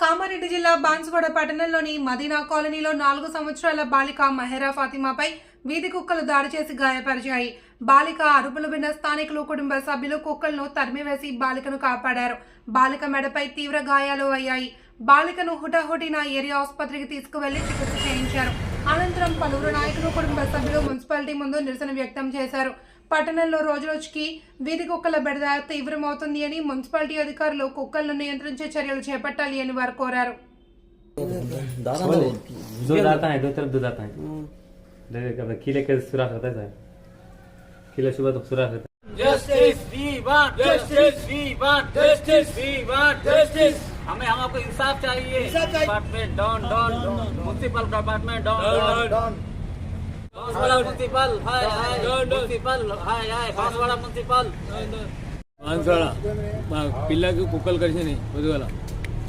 కామారెడ్డి జిల్లా బాన్సువాడ పట్టణంలోని మదీనా కాలనీలో 4 సంవత్సరాల బాలిక మెహరా ఫాతిమాపై వీధి కుక్కలు దాడి చేసి గాయపరిచాయి. బాలిక అరుపులు విన్న స్థానికులు, కుటుంబ సభ్యులు కుక్కలను తరిమివేసి బాలికను కాపాడారు. బాలిక మెడపై తీవ్ర గాయాలు అయ్యాయి. బాలికను హుటాహుటిన ఏరియా ఆసుపత్రికి తీసుకువెళ్లి చికిత్స చేయించారు. అనంతరం పలువురు నాయకులు, కుటుంబ సభ్యులు మున్సిపాలిటీ ముందు నిరసన వ్యక్తం చేశారు. పట్టణంలో రోజురోజుకి వీధి కుక్కల బెడద తీవ్రమవుతుంది అని మున్సిపాలిటీ అధికారులు కుక్కలను నియంత్రించే చర్యలు చేపట్టాలి అని వారు కోరారు. किले के सुराख रहता है, किले सुबह तो सुराख रहता है. Justice we want, justice we want, justice we want, justice. हमें हम आपको इंसाफ चाहिए. Department down down, municipal department down down, Banswada municipal हाय हाय, म्युनिसिपल हाय हाय, बांसवाड़ा म्युनिसिपल. బాన్సువాడ మా పిల్లకి కుక్కలు కరిచినాయి పొద్దుగల.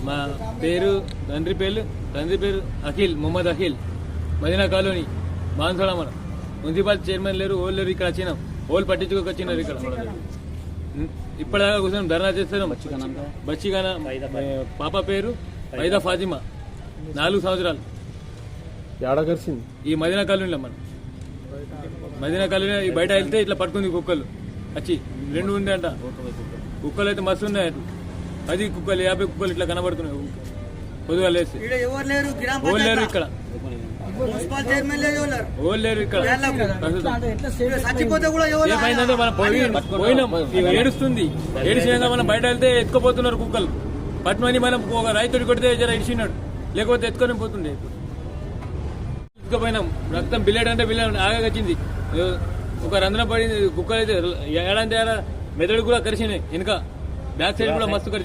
మా పేరు తండ్రి పేరు అఖిల్, మొహమ్మద్ అఖిల్, మదీనా కాలనీ, బాన్సువాడ. మన మున్సిపల్ చైర్మన్ లేరు, ఓళ్ళు లేరు. ఇక్కడ వచ్చినాం, ఓళ్ళు పట్టించుకోక వచ్చినారు. ఇక్కడ ఇప్పటిదాకా కూర్చొని ధర్నా చేస్తున్నాం. బచ్చిగాన పాప పేరు వైదా ఫాతిమా, 4 సంవత్సరాలు. ఈ మదీనా కాలనీలో మన మదీనా కాలనీ బయట వెళ్తే ఇట్లా పట్టుకుంది కుక్కలు వచ్చి 2 ఉంది అంట. కుక్కలు అయితే మస్తు ఉన్నాయి. 10 కుక్కలు 50 కుక్కలు ఇట్లా కనబడుతున్నాయి. పొద్దుగా లేసి ఓళ్ళు లేరు ఇక్కడ, ఓళ్ళు లేరు ఇక్కడ. ఏమైందంటే మనం పోయినాం, ఏడుస్తుంది. ఏడిచినాక మనం బయట వెళ్తే ఎత్తుకుపోతున్నారు కుక్కలు. పట్టుమని మనం ఒక రైతుడి కొడితే జర ఇడిచినాడు, లేకపోతే ఎత్తుకొని పోతుండే. ఎత్తుకుపోయినాం, రక్తం బిల్లెడ్ అంటే బిల్లెడ్ ఆగొచ్చింది. ఒక రంధ్రం పడింది. కుక్కలు అయితే ఏడాది మెదడు కూడా కరిచినాయి. వెనుక బ్యాక్ సైడ్ కూడా మస్తు కరిచింది.